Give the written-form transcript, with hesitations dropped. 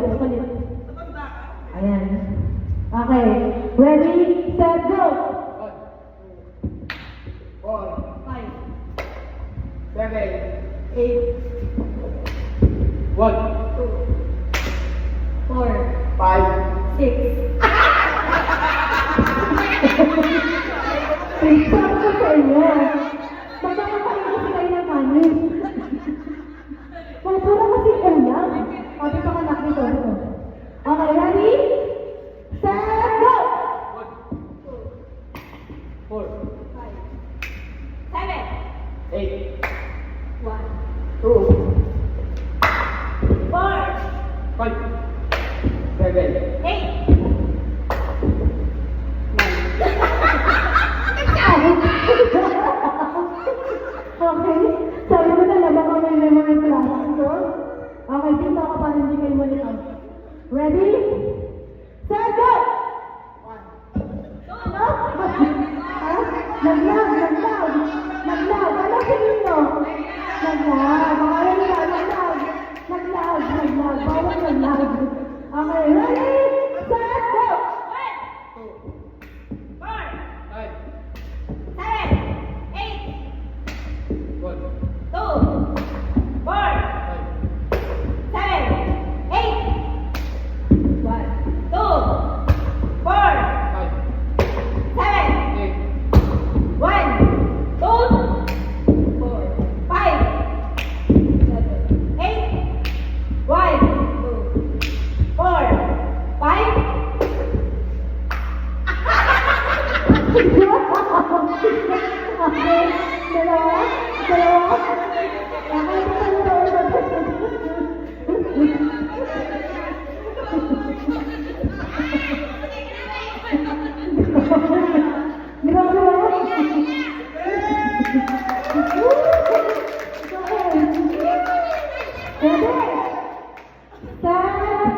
Kulit. Ayan. Okay. Ready, set, go! 4, 5, 7, 8, 1, 2, 4, 5, 6. Sabi ko sa inyo, magkakakain kasi kayo ng kanin. Pura kasi ulam. O, dito ka nak dito. Okay, ready? Set, go! 4, 7, 8, 1, 2, 4, 5, 7, 8. Okay, sabi mo na lang baka may memory class. So, okay, dito ako para hindi kayo malito. Ready?